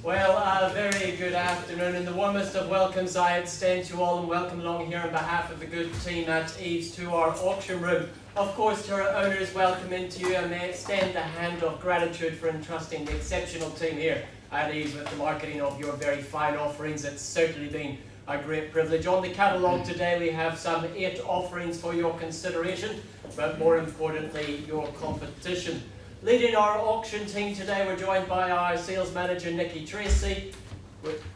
Well, a very good afternoon, and the warmest of welcomes I extend to all, and welcome along here on behalf of the good team at EVES to our auction room. Of course, to our owners, welcome into you, and may extend a hand of gratitude for entrusting the exceptional team here at EVES with the marketing of your very fine offerings. It's certainly been a great privilege. On the catalogue today we have some 8 offerings for your consideration, but more importantly your competition. Leading our auction team today, we're joined by our sales manager Nikki Tracy.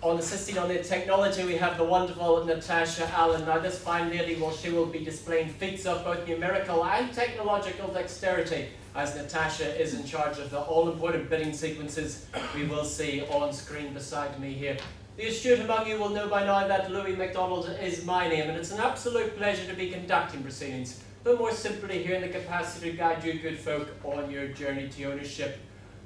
Assisting on the technology we have the wonderful Natasha Allen. Now this fine lady, well, she will be displaying feats of both numerical and technological dexterity, as Natasha is in charge of the all-important bidding sequences we will see on screen beside me here. The astute among you will know by now that Louis MacDonald is my name, and it's an absolute pleasure to be conducting proceedings, but more simply here in the capacity to guide you good folk on your journey to ownership.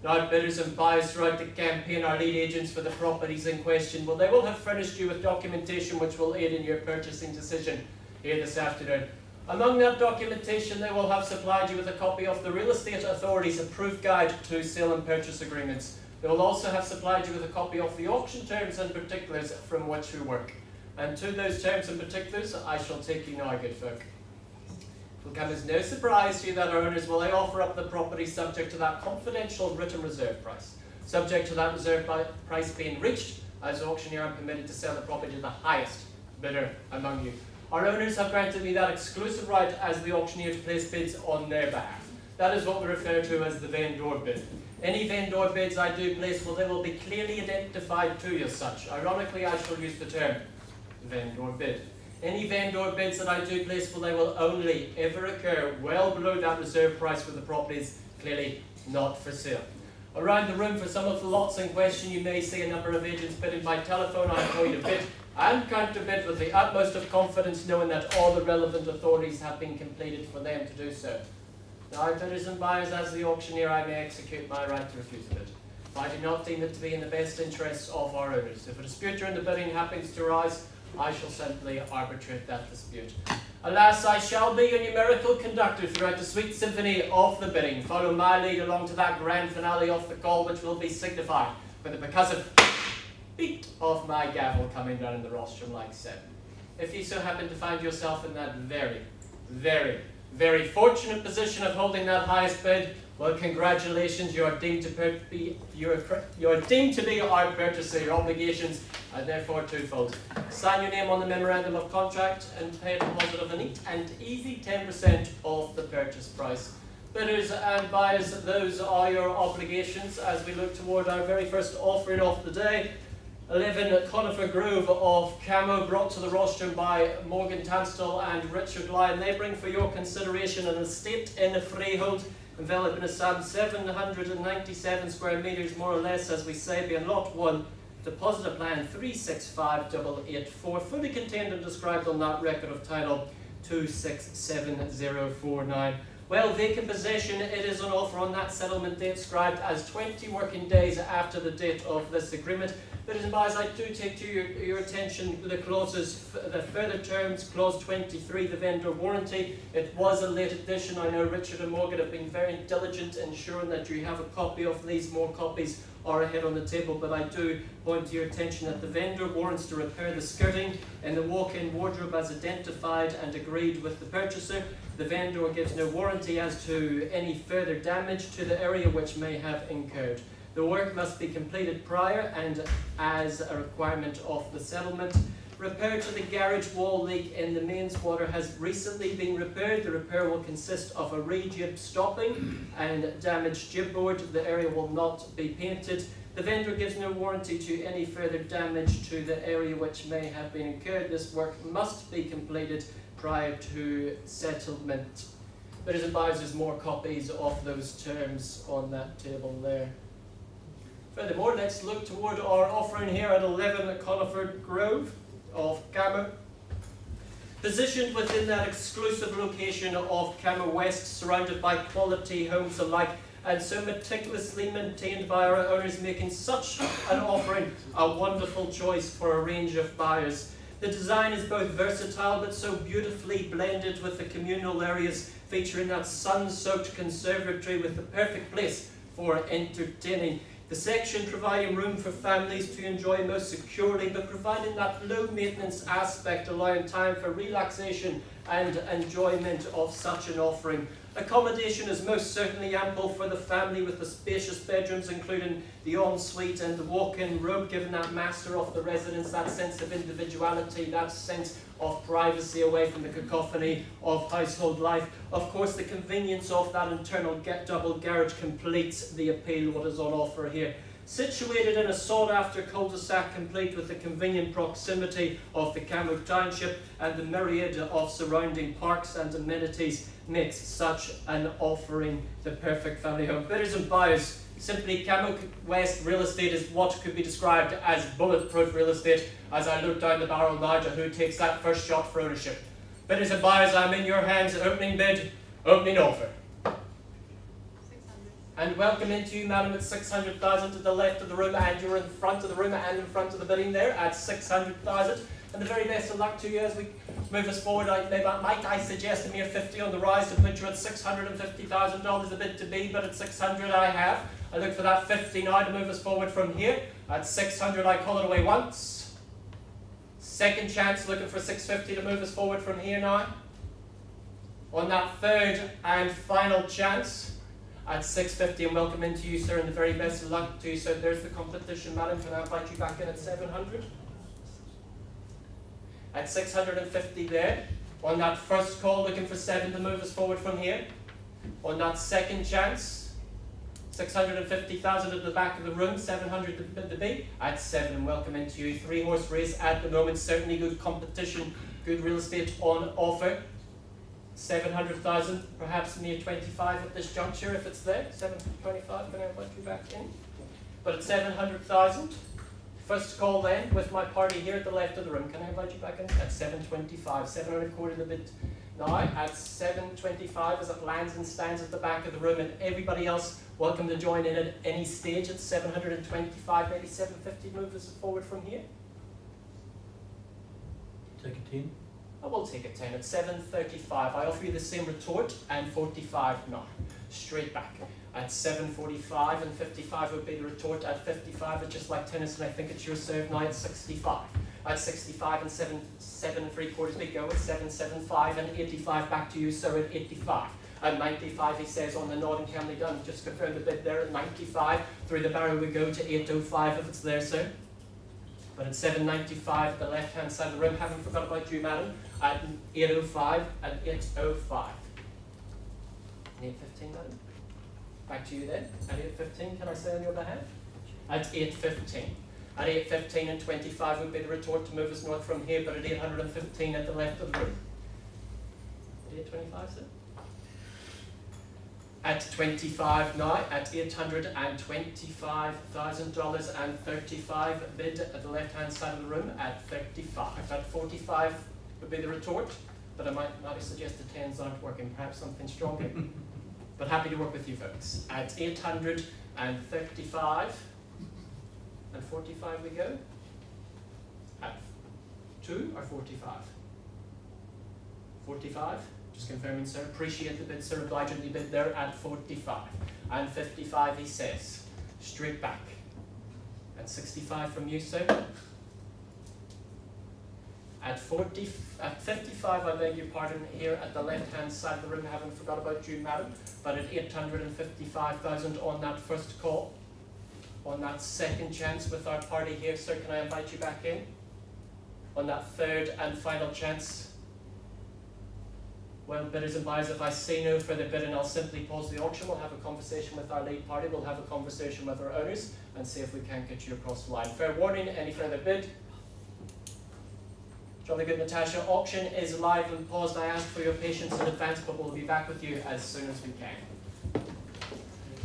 Now, bidders and buyers throughout the campaign, our lead agents for the properties in question, well, they will have furnished you with documentation which will aid in your purchasing decision here this afternoon. Among that documentation, they will have supplied you with a copy of the Real Estate Authority's approved guide to sale and purchase agreements. They will also have supplied you with a copy of the auction terms and particulars from which we work. And to those terms and particulars, I shall take you now, good folk. It will come as no surprise to you that our owners will offer up the property subject to that confidential written reserve price. Subject to that reserve price being reached, as auctioneer I'm permitted to sell the property to the highest bidder among you. Our owners have granted me that exclusive right as the auctioneer to place bids on their behalf. That is what we refer to as the vendor bid. Any vendor bids I do place, well, they will be clearly identified to you as such. Ironically, I shall use the term vendor bid. Any vendor bids that I do place, well, they will only ever occur well below that reserve price for the property is clearly not for sale. Around the room for some of the lots in question, you may see a number of agents bidding by telephone. I am going to bid and counterbid with the utmost of confidence, knowing that all the relevant authorities have been completed for them to do so. Now, bidders and buyers, as the auctioneer, I may execute my right to refuse a bid if I do not deem it to be in the best interests of our owners. If a dispute during the bidding happens to arise, I shall simply arbitrate that dispute. Alas, I shall be your numerical conductor throughout the sweet symphony of the bidding. Follow my lead along to that grand finale of the call, which will be signified with the percussive beat of my gavel coming down in the rostrum like so. If you so happen to find yourself in that very fortunate position of holding that highest bid, well, congratulations, you are deemed to be our purchaser. Your obligations are therefore twofold. Sign your name on the memorandum of contract and pay a deposit of a neat and easy 10% of the purchase price. Bidders and buyers, those are your obligations as we look toward our very first offering of the day. 11 Conifer Grove of Camo, brought to the rostrum by Morgan Tunstall and Richard Lyon. They bring for your consideration an estate in a freehold enveloped in a sum 797 square metres, more or less, as we say, being lot 1, deposit of plan 365884, fully contained and described on that record of title 267049. Well, vacant possession, it is on offer on that settlement date, described as 20 working days after the date of this agreement. But as buyers, I do take to your attention the clauses, the further terms, clause 23, the vendor warranty. It was a late addition. I know Richard and Morgan have been very diligent in ensuring that you have a copy of these. More copies are ahead on the table, but I do point to your attention that the vendor warrants to repair the skirting in the walk-in wardrobe as identified and agreed with the purchaser. The vendor gives no warranty as to any further damage to the area which may have incurred. The work must be completed prior and as a requirement of the settlement. Repair to the garage wall leak in the mains water has recently been repaired. The repair will consist of a re-jib stopping and damaged jibboard. The area will not be painted. The vendor gives no warranty to any further damage to the area which may have been incurred. This work must be completed prior to settlement. Bidders and buyers, there's more copies of those terms on that table there. Furthermore, let's look toward our offering here at 11 Conifer Grove of Camo. Positioned within that exclusive location of Camo West, surrounded by quality homes alike, and so meticulously maintained by our owners, making such an offering a wonderful choice for a range of buyers. The design is both versatile but so beautifully blended with the communal areas, featuring that sun-soaked conservatory with the perfect place for entertaining. The section providing room for families to enjoy most securely, but providing that low maintenance aspect, allowing time for relaxation and enjoyment of such an offering. Accommodation is most certainly ample for the family, with the spacious bedrooms including the ensuite and the walk-in room, giving that master of the residence that sense of individuality, that sense of privacy away from the cacophony of household life. Of course, the convenience of that internal double garage completes the appeal what is on offer here. Situated in a sought-after cul-de-sac, complete with the convenient proximity of the Camrook Township and the myriad of surrounding parks and amenities, makes such an offering the perfect family home. Bidders and buyers, simply Camrook West real estate is what could be described as bulletproof real estate. As I look down the barrel now to who takes that first shot for ownership. Bidders and buyers, I'm in your hands. Opening bid, opening offer. 600. And welcome into you, madam, at 600,000 to the left of the room, and you're in front of the room and in front of the bidding there at 600,000. And the very best of luck to you as we move us forward. Might I suggest a mere 50 on the rise to put you at $650,000 a bid to be, but at 600 I have. I look for that 50 now to move us forward from here. At 600 I call it away once. Second chance, looking for 650 to move us forward from here now. On that third and final chance at 650, and welcome into you, sir, and the very best of luck to you, sir. There's the competition, madam. Can I invite you back in at 700? At 650 there. On that first call, looking for 7 to move us forward from here. On that second chance, 650,000 at the back of the room, 700 to bid to be at 7, and welcome into you. 3-horse race at the moment, certainly good competition, good real estate on offer. 700,000, perhaps near 25 at this juncture if it's there. 725, can I invite you back in? But at 700,000, first call then with my party here at the left of the room. Can I invite you back in? At 725, 700 quarter the bid now at 725 as it lands and stands at the back of the room, and everybody else welcome to join in at any stage at 725, maybe 750, move us forward from here. Take a 10. I will take a 10 at 735. I offer you the same retort and 45 now. Straight back. At 745 and 55 would be the retort. At 55, it's just like tennis, and I think it's your serve now at 65. At 65 and 7 3/4 we go at 775 and 85 back to you, sir, at 85. At 95, he says on the nod, and can be done. Just confirm the bid there at 95. Through the barrel we go to 805 if it's there, sir. But at 795 at the left-hand side of the room, haven't forgot about you, madam. At 805 and 805. 815, madam. Back to you then. At 815, can I say on your behalf? At 815. At 815 and 25 would be the retort to move us north from here, but at 815 at the left of the room. At 825, sir? At 25 now, at $825,000 and 35 bid at the left-hand side of the room at 35. At 45 would be the retort, but I might suggest the 10s aren't working, perhaps something stronger. But happy to work with you folks. At 835 and 45 we go. At 2 or 45? 45? Just confirming, sir. Appreciate the bid, sir. Obligingly bid there at 45. And 55, he says. Straight back. At 65 from you, sir. At 55, I beg your pardon, here at the left-hand side of the room, haven't forgot about you, madam. But at 855,000 on that first call. On that second chance with our party here, sir, can I invite you back in? On that third and final chance. Well, bidders and buyers, if I say no further bidding, I'll simply pause the auction. We'll have a conversation with our lead party. We'll have a conversation with our owners and see if we can get you across the line. Fair warning, any further bid? Jolly good, Natasha. Auction is live and paused. I ask for your patience in advance, but we'll be back with you as soon as we can.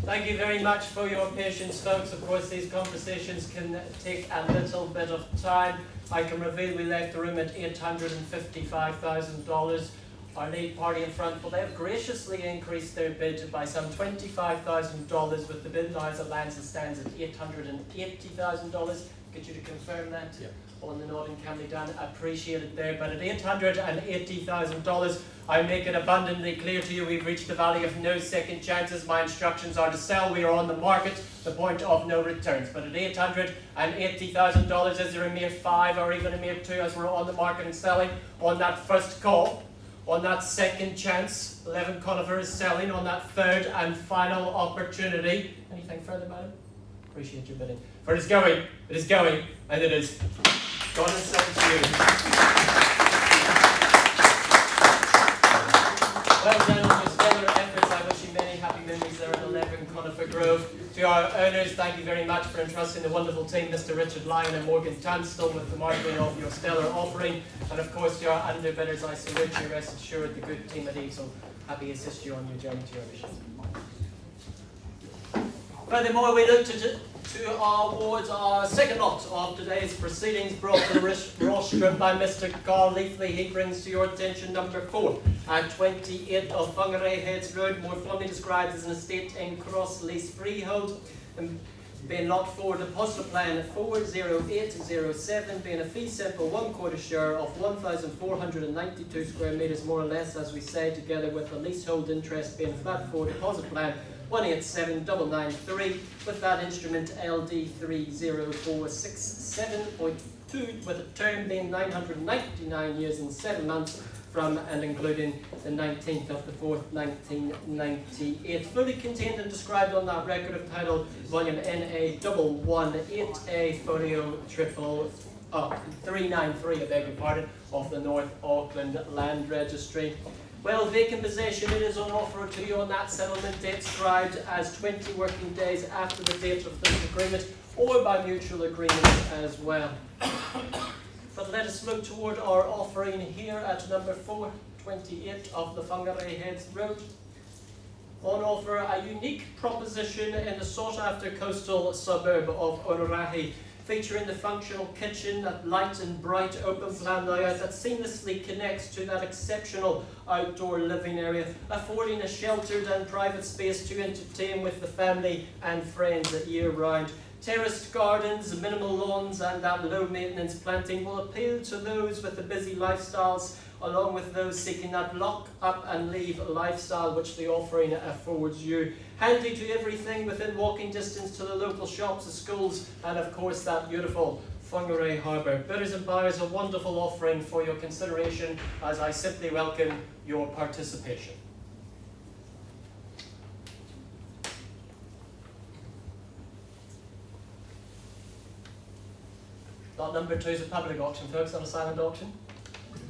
Thank you very much for your patience, folks. Of course, these conversations can take a little bit of time. I can reveal we left the room at $855,000. our lead party in front, but they have graciously increased their bid by some $25,000 with the bid now as it lands and stands at $880,000. Get you to confirm that? Yeah. On the nodding can be done, appreciated there. But at $880,000, I make it abundantly clear to you we've reached the valley of no second chances. My instructions are to sell. We are on the market, the point of no returns. But at $880,000, is there a mere 5 or even a mere 2 as we're on the market and selling on that first call? On that second chance, 11 Conifer is selling on that third and final opportunity. Anything further, madam? Appreciate your bidding. For it is going, and it is gone and sent to you. Well done on your stellar efforts. I wish you many happy memories there at 11 Conifer Grove. To our owners, thank you very much for entrusting the wonderful team, Mr. Richard Lyon and Morgan Tunstall, with the marketing of your stellar offering. And of course, to our underbidders, I salute you. Rest assured, the good team at EVES will happily assist you on your journey to ownership. Furthermore, we look to our awards, our second lot of today's proceedings, brought to the rostrum by Mr. Carl Leafley. He brings to your attention number 4 at 28 of Whangarei Heads Road, more formally described as an estate in cross-lease freehold, being lot 4 deposit plan 40807, being a fee simple 1/4 share of 1,492 square metres, more or less, as we say, together with the leasehold interest being flat 4 deposit plan 187993, with that instrument LD 30467.2, with a term being 999 years and 7 months from and including the 19th of the 4th, 1998. Fully contained and described on that record of title, volume NA 118A, folio 393, I beg your pardon, of the North Auckland Land Registry. Well, vacant possession, it is on offer to you on that settlement date, described as 20 working days after the date of this agreement, or by mutual agreement as well. But let us look toward our offering here at number 428 of the Whangarei Heads Road. On offer, a unique proposition in the sought-after coastal suburb of Whangarei, featuring the functional kitchen, that light and bright open plan layout that seamlessly connects to that exceptional outdoor living area, affording a sheltered and private space to entertain with the family and friends year round. Terraced gardens, minimal lawns and that low maintenance planting will appeal to those with the busy lifestyles, along with those seeking that lock up and leave lifestyle which the offering affords you. Handy to everything within walking distance to the local shops, the schools, and of course that beautiful Whangarei Harbour. Bidders and buyers, a wonderful offering for your consideration, as I simply welcome your participation. Lot number 2 is a public auction, folks, not a silent auction.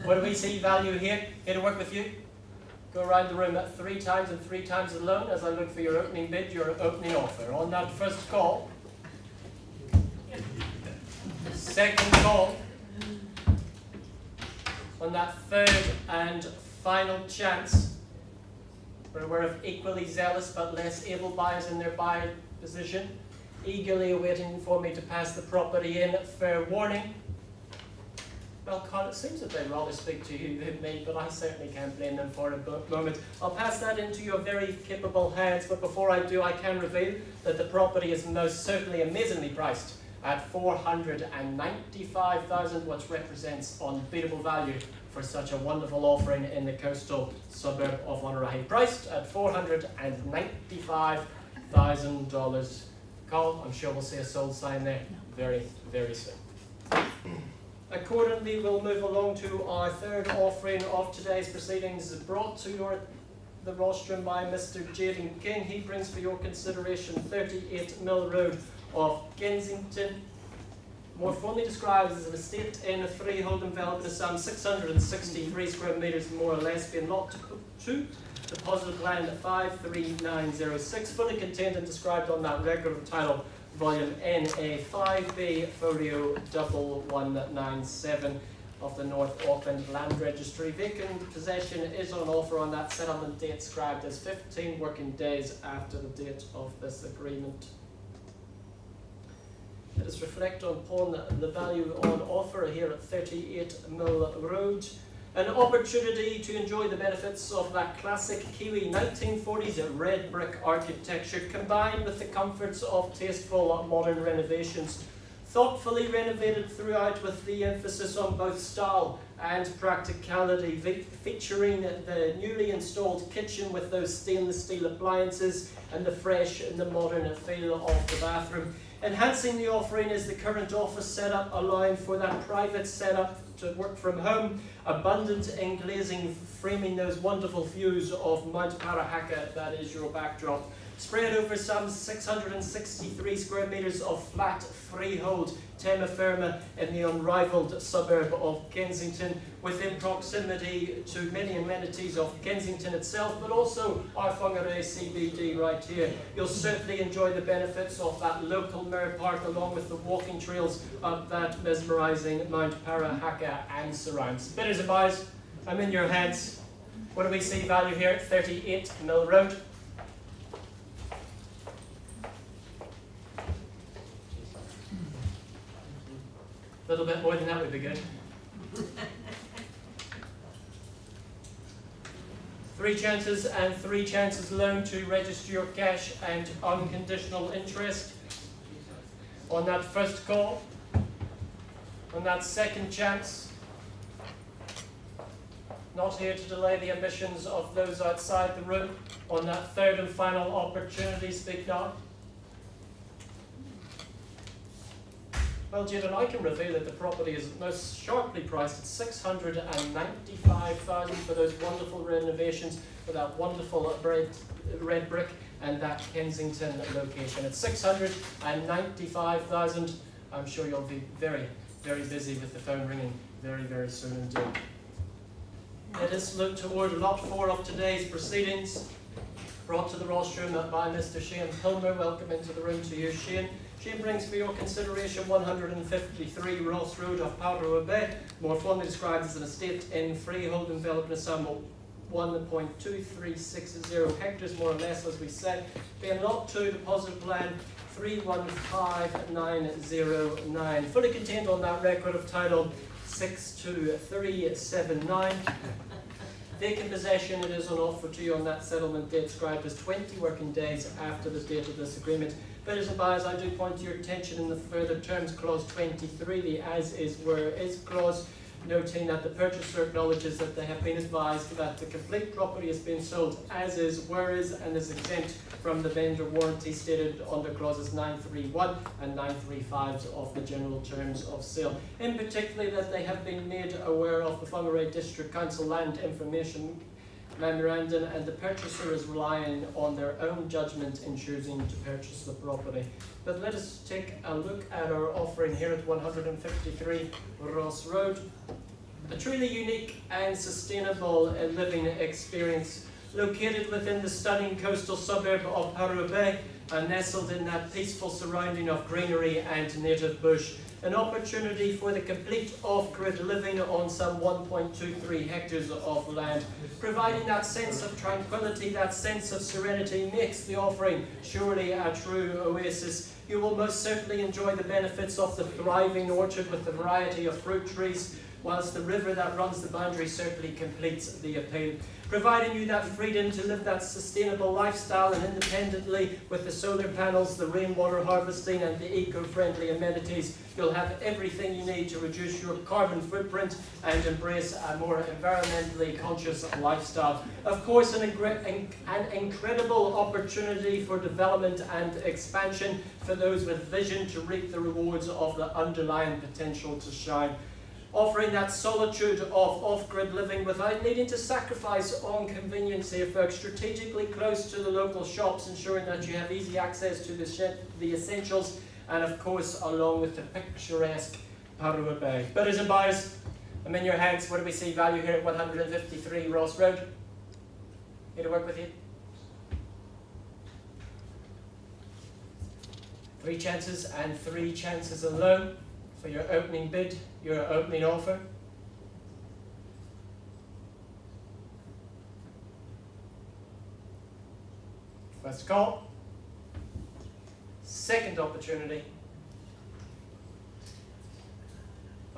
What do we see value here? Here to work with you. Go around the room 3 times and 3 times alone as I look for your opening bid, your opening offer. On that first call, second call, on that third and final chance, we're aware of equally zealous but less able buyers in their buyer position, eagerly awaiting for me to pass the property in. Fair warning. Well, Carl, it seems that they'd rather speak to you than me, but I certainly can't blame them for a moment. I'll pass that into your very capable hands, but before I do, I can reveal that the property is most certainly amazingly priced at $495,000, which represents unbeatable value for such a wonderful offering in the coastal suburb of Whangarei. Priced at $495,000. Carl, I'm sure we'll see a sold sign there very, very soon. Accordingly, we'll move along to our third offering of today's proceedings, brought to the rostrum by Mr. Jaden King. He brings for your consideration 38 Mill Road of Kensington, more formally described as an estate in a freehold enveloped in some 663 square metres, more or less, being lot 2, deposit plan 53906, fully contained and described on that record of title, volume NA5B, folio 1197 of the North Auckland Land Registry. Vacant possession is on offer on that settlement date, described as 15 working days after the date of this agreement. Let us reflect upon the value on offer here at 38 Mill Road. An opportunity to enjoy the benefits of that classic Kiwi 1940s red brick architecture combined with the comforts of tasteful modern renovations. Thoughtfully renovated throughout with the emphasis on both style and practicality, featuring the newly installed kitchen with those stainless steel appliances and the fresh and the modern feel of the bathroom. Enhancing the offering is the current office setup, allowing for that private setup to work from home, abundant in glazing, framing those wonderful views of Mount Parahaka that is your backdrop. Spread over some 663 square metres of flat freehold terra firma in the unrivalled suburb of Kensington, within proximity to many amenities of Kensington itself, but also our Whangarei CBD right here. You'll certainly enjoy the benefits of that local mirror park along with the walking trails up that mesmerising Mount Parahaka and surrounds. Bidders and buyers, I'm in your hands. What do we see value here at 38 Mill Road? A little bit more than that would be good. 3 chances and 3 chances alone to register your cash and unconditional interest. On that first call, on that second chance, not here to delay the ambitions of those outside the room. On that third and final opportunity, speak now. Well, Jaden, I can reveal that the property is most sharply priced at $695,000 for those wonderful renovations with that wonderful red brick and that Kensington location. At $695,000, I'm sure you'll be very, very busy with the phone ringing very, very soon indeed. Let us look toward lot 4 of today's proceedings, brought to the rostrum by Mr. Shane Pilmer. Welcome into the room to you, Shane. Shane brings for your consideration 153 Ross Road of Powderwood Bay, more formally described as an estate in freehold enveloping a sum of 1.2360 hectares, more or less, as we said. Being lot 2, deposit plan 315909, fully contained on that record of title 62379. Vacant possession, it is on offer to you on that settlement date described as 20 working days after the date of this agreement. Bidders and buyers, I do point to your attention in the further terms clause 23, the as is where is clause, noting that the purchaser acknowledges that they have been advised that the complete property has been sold as is, where is, and is exempt from the vendor warranty stated under clauses 931 and 935 of the general terms of sale. In particular, that they have been made aware of the Whangarei District Council Land Information Memorandum, and the purchaser is relying on their own judgment in choosing to purchase the property. But let us take a look at our offering here at 153 Ross Road. A truly unique and sustainable living experience, located within the stunning coastal suburb of Powderwood Bay and nestled in that peaceful surrounding of greenery and native bush. An opportunity for the complete off-grid living on some 1.23 hectares of land. Providing that sense of tranquility, that sense of serenity makes the offering surely a true oasis. You will most certainly enjoy the benefits of the thriving orchard with the variety of fruit trees, whilst the river that runs the boundary certainly completes the appeal. Providing you that freedom to live that sustainable lifestyle and independently with the solar panels, the rainwater harvesting and the eco-friendly amenities, you'll have everything you need to reduce your carbon footprint and embrace a more environmentally conscious lifestyle. Of course, an incredible opportunity for development and expansion for those with vision to reap the rewards of the underlying potential to shine. Offering that solitude of off-grid living without needing to sacrifice on convenience here, folks. Strategically close to the local shops, ensuring that you have easy access to the essentials, and of course along with the picturesque Powderwood Bay. Bidders and buyers, I'm in your hands. What do we see value here at 153 Ross Road? Here to work with you. 3 chances and 3 chances alone for your opening bid, your opening offer. First call. Second opportunity.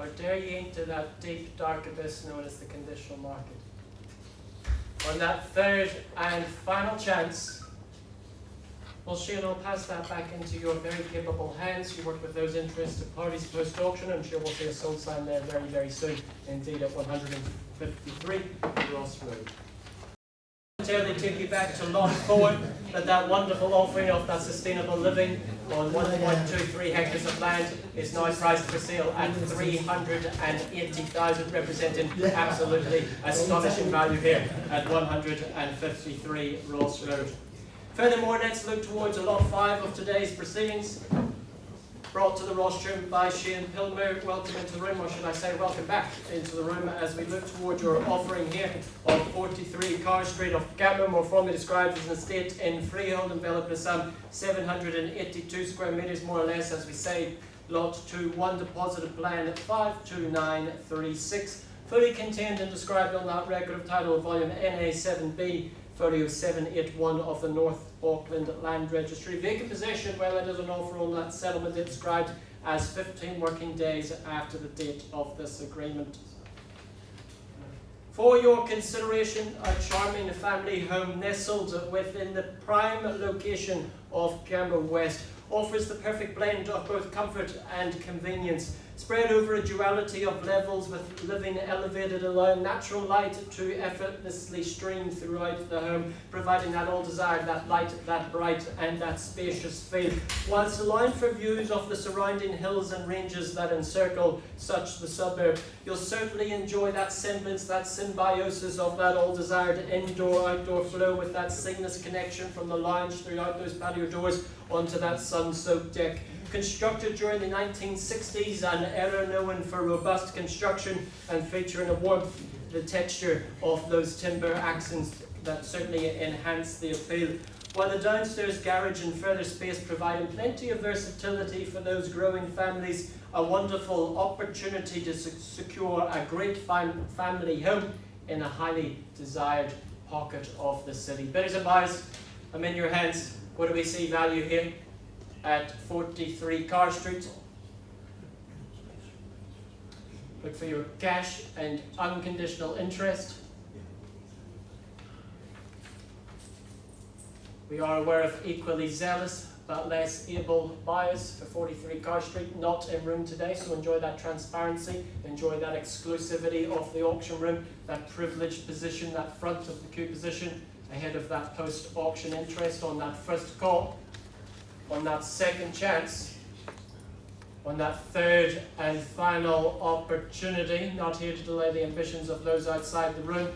or dare ye enter that deep, dark abyss known as the conditional market? On that third and final chance, well, Shane, I'll pass that back into your very capable hands. You work with those interested parties post-auction. I'm sure we'll see a sold sign there very, very soon, indeed at 153 Ross Road. They take you back to lot 4, that wonderful offering of that sustainable living on 1.23 hectares of land is now priced for sale at 380,000, representing absolutely astonishing value here at 153 Ross Road. Furthermore, let's look towards lot 5 of today's proceedings, brought to the rostrum by Shane Pilmer. Welcome into the room, or should I say welcome back into the room, as we look toward your offering here of 43 Carr Street of Gamma, more formally described as an estate in freehold, enveloped with some 782 square metres, more or less, as we say, lot 2, 1 deposited plan at 52936, fully contained and described on that record of title volume NA7B 40781 of the North Auckland Land Registry. Vacant possession, well, it is an offer on that settlement. It's described as 15 working days after the date of this agreement. For your consideration, a charming family home nestled within the prime location of Canberra West offers the perfect blend of both comfort and convenience, spread over a duality of levels, with living elevated, allowing natural light to effortlessly stream throughout the home, providing that all desired, that light, that bright and that spacious feel, whilst allowing for views of the surrounding hills and ranges that encircle such the suburb. You'll certainly enjoy that semblance, that symbiosis of that all desired indoor-outdoor flow, with that seamless connection from the lounge throughout those patio doors onto that sun-soaked deck. Constructed during the 1960s, an era known for robust construction and featuring a warmth, the texture of those timber accents that certainly enhance the appeal. While the downstairs garage and further space providing plenty of versatility for those growing families, a wonderful opportunity to secure a great family home in a highly desired pocket of the city. Bidders and buyers, I'm in your hands. What do we see value here? At 43 Carr Street. Look for your cash and unconditional interest. We are aware of equally zealous but less able buyers for 43 Carr Street, not in room today, so enjoy that transparency, enjoy that exclusivity of the auction room, that privileged position, that front of the queue position, ahead of that post-auction interest on that first call, on that second chance, on that third and final opportunity. Not here to delay the ambitions of those outside the room.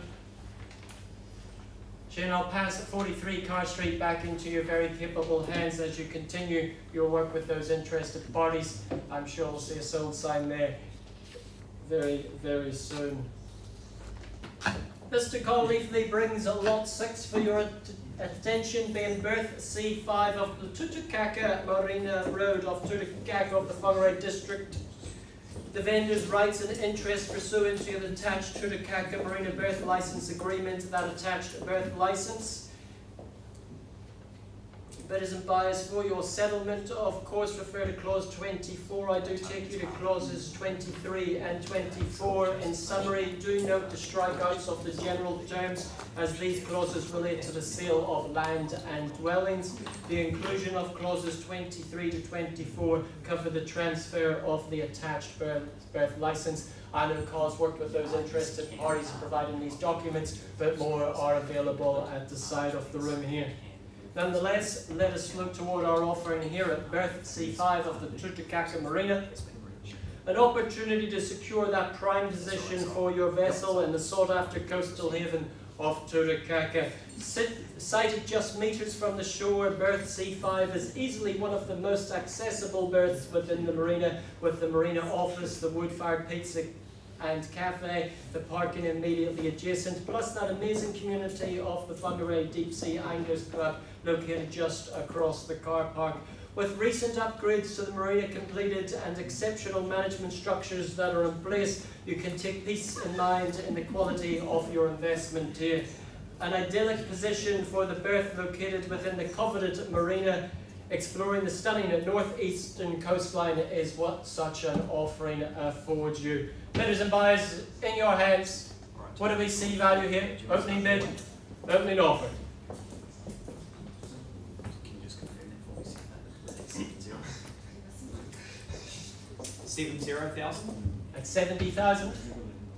Shane, I'll pass 43 Carr Street back into your very capable hands as you continue your work with those interested parties. I'm sure we'll see a sold sign there very, very soon. Mr. Conleafley brings a lot 6 for your attention, being berth C5 of the Tutukaka Marina Road of Tutukaka of the Whangarei district. The vendor's rights and interests pursuant to the attached Tutukaka Marina berth license agreement, that attached berth license. Bidders and buyers, for your settlement, of course, refer to clause 24. I do take you to clauses 23 and 24. In summary, do note the strikeouts of the general terms, as these clauses relate to the sale of land and dwellings. The inclusion of clauses 23 to 24 cover the transfer of the attached berth license. I know Cause worked with those interested parties providing these documents, but more are available at the side of the room here. Nonetheless, let us look toward our offering here at berth C5 of the Tutukaka Marina. An opportunity to secure that prime position for your vessel in the sought-after coastal haven of Tutukaka. Sited just metres from the shore, berth C5 is easily one of the most accessible berths within the marina, with the marina office, the wood-fired pizza and cafe, the parking immediately adjacent, plus that amazing community of the Whangarei Deep Sea Anglers Club located just across the car park. With recent upgrades to the marina completed and exceptional management structures that are in place, you can take peace in mind in the quality of your investment here. An idyllic position for the berth located within the coveted marina Exploring the stunning northeastern coastline is what such an offering affords you. Bidders and buyers, in your hands, what do we see value here? Opening bid, opening offer. Can you just confirm that for me? 70,000? At 70,000.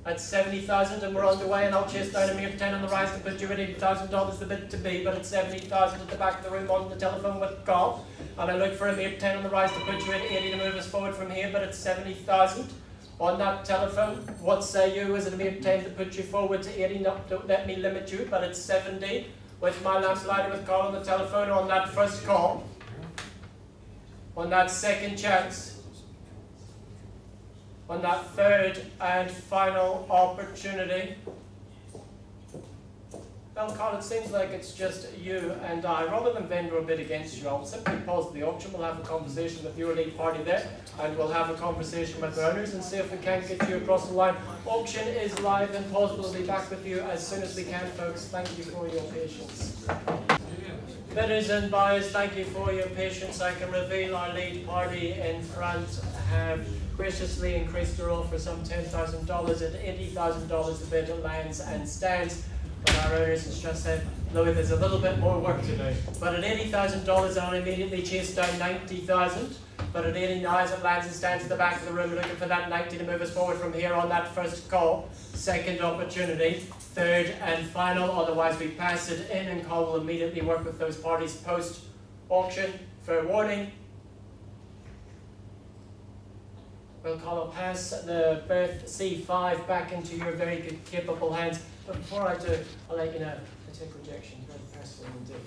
At 70,000, and we're underway, and I'll chase down a mere 10 on the rise to put you at $80,000 the bid to be, but at 70,000 at the back of the room on the telephone with Carl. And I look for a mere 10 on the rise to put you at 80 to move us forward from here, but at 70,000 on that telephone. What say you? Is it a mere 10 to put you forward to 80? No, don't let me limit you, but at 70 with my lamplighter with Carl on the telephone on that first call. On that second chance. On that third and final opportunity. Well, Carl, it seems like it's just you and I. Rather than vendor bid against you, I'll simply pause the auction. We'll have a conversation with your lead party there, and we'll have a conversation with the owners and see if we can get you across the line. Auction is live and paused. We'll be back with you as soon as we can, folks. Thank you for your patience. Bidders and buyers, thank you for your patience. I can reveal our lead party in front have graciously increased their offer some $10,000 at $80,000 the bid lands and stands. But our owners has just said, Louis, there's a little bit more work to do. But at $80,000 I'll immediately chase down 90,000. But at 80 now as it lands and stands at the back of the room, looking for that 90 to move us forward from here on that first call. Second opportunity, third and final, otherwise we pass it in, and Carl will immediately work with those parties post-auction. Fair warning. Well, Carl, I'll pass the berth C5 back into your very good, capable hands. But before I do, I'll let you know, I take rejection very personally indeed.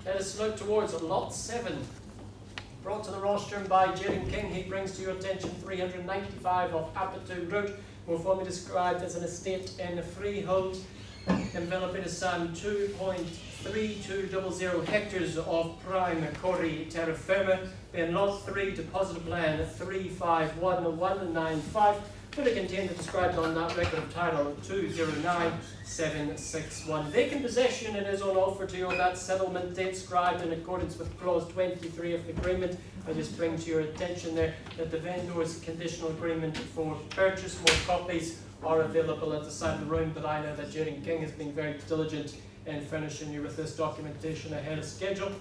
Let us look towards lot 7. Brought to the rostrum by Jaden King, he brings to your attention 395 of Apatu Road, more formally described as an estate in a freehold, enveloping a sum 2.3200 hectares of prime Corrie terra firma, in lot 3, deposit plan 351195. Fully contained and described on that record of title 209761. Vacant possession it is on offer to you on that settlement date described in accordance with clause 23 of the agreement. I just bring to your attention there that the vendor's conditional agreement for purchase, more copies are available at the side of the room, but I know that Jaden King has been very diligent in furnishing you with this documentation ahead of schedule.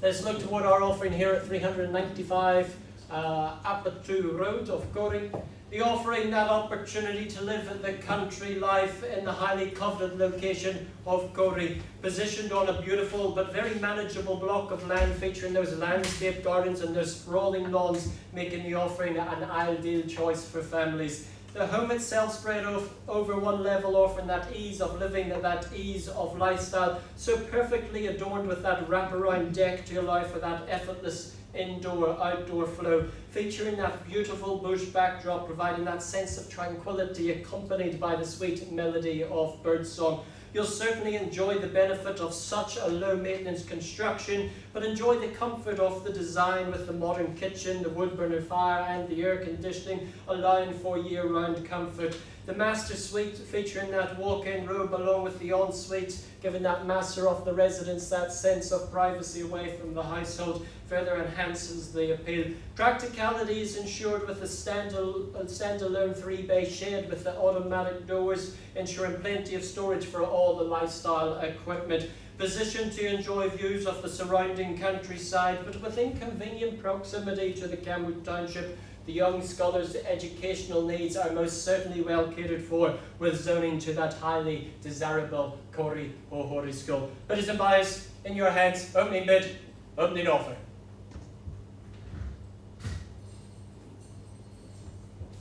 Let's look toward our offering here at 395 Apatu Road of Corrie. The offering that opportunity to live the country life in the highly coveted location of Corrie, positioned on a beautiful but very manageable block of land featuring those landscape gardens and those sprawling lawns, making the offering an ideal choice for families. The home itself spread over one level, offering that ease of living and that ease of lifestyle, so perfectly adorned with that wraparound deck to allow for that effortless indoor-outdoor flow, featuring that beautiful bush backdrop, providing that sense of tranquility accompanied by the sweet melody of birdsong. You'll certainly enjoy the benefit of such a low-maintenance construction, but enjoy the comfort of the design with the modern kitchen, the wood burner fire and the air conditioning, allowing for year-round comfort. The master suite featuring that walk-in robe along with the ensuite, giving that master of the residence that sense of privacy away from the household, further enhances the appeal. Practicality is ensured with a standalone 3-bay shed with the automatic doors, ensuring plenty of storage for all the lifestyle equipment. Positioned to enjoy views of the surrounding countryside, but within convenient proximity to the Camwood Township. The young scholars' educational needs are most certainly well catered for, with zoning to that highly desirable Corrie O'Horry School. Bidders and buyers, in your hands, opening bid, opening offer.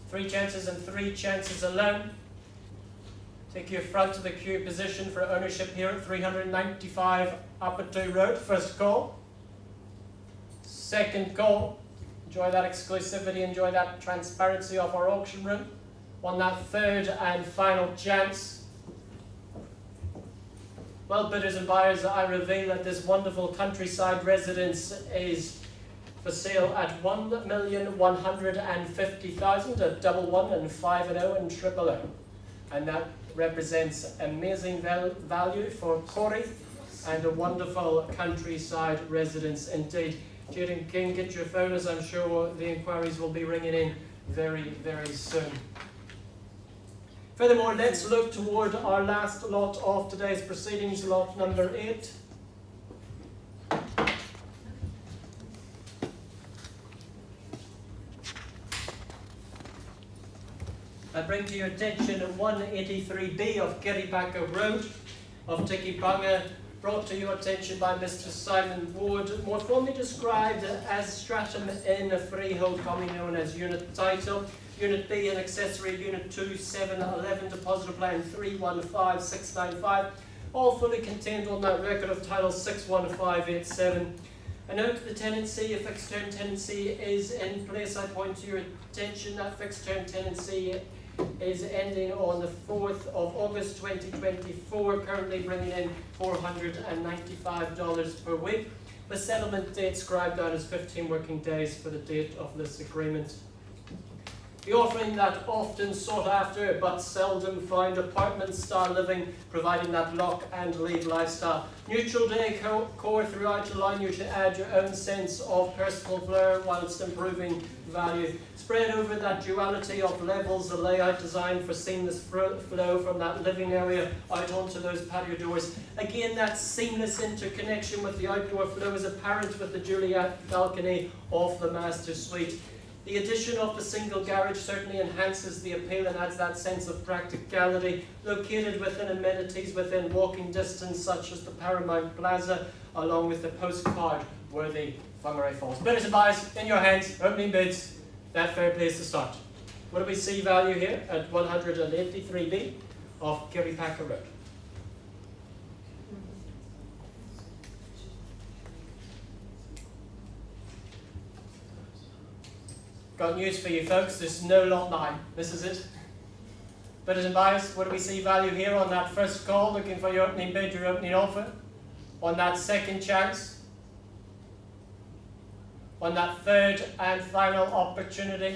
3 chances and 3 chances alone. Take your front of the queue position for ownership here at 395 Apatu Road. First call. Second call. Enjoy that exclusivity, enjoy that transparency of our auction room. On that third and final chance. Well, bidders and buyers, I reveal that this wonderful countryside residence is for sale at $1,150,000 at 11 and 5 and 0 and 000. And that represents amazing value for Corrie. and a wonderful countryside residence indeed. Jaden King, get your phone, as I'm sure the inquiries will be ringing in very, very soon. Furthermore, let's look toward our last lot of today's proceedings, lot number 8. I bring to your attention 183B of Kirriepacker Road of Tikipanga, brought to your attention by Mr. Simon Ward, more formally described as Stratum in a freehold, commonly known as Unit Title. Unit B, an accessory, Unit 2, 711, depositor plan 315695, all fully contained on that record of Title 61587. I note the tenancy, a fixed term tenancy, is in place. I point to your attention that fixed term tenancy is ending on the 4th of August 2024, currently bringing in $495 per week. The settlement date scribed out as 15 working days for the date of this agreement. The offering that often sought after but seldom found apartment style living, providing that lock and leave lifestyle. Neutral decor throughout, allowing you to add your own sense of personal flair whilst improving value. Spread over that duality of levels, a layout designed for seamless flow from that living area out onto those patio doors. Again, that seamless interconnection with the outdoor flow is apparent with the Juliet balcony of the master suite. The addition of the single garage certainly enhances the appeal and adds that sense of practicality. Located within amenities within walking distance such as the Paramount Plaza, along with the postcard-worthy Whangarei Falls. Bidders and buyers, in your hands, opening bids, that fair place to start. What do we see value here at 183B of Kirriepacker Road? Got news for you folks, there's no lot 9, this is it. Bidders and buyers, what do we see value here on that first call, looking for your opening bid, your opening offer? On that second chance? On that third and final opportunity?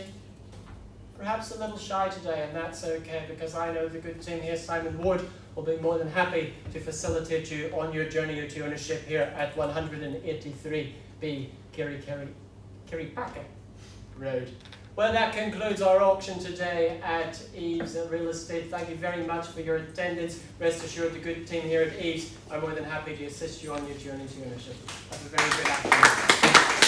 Perhaps a little shy today, and that's okay, because I know the good team here, Simon Ward, will be more than happy to facilitate you on your journey to ownership here at 183B Kirriepacker Road. Well, that concludes our auction today at EVES Real Estate. Thank you very much for your attendance. Rest assured the good team here at EVES are more than happy to assist you on your journey to ownership. Have a very good afternoon.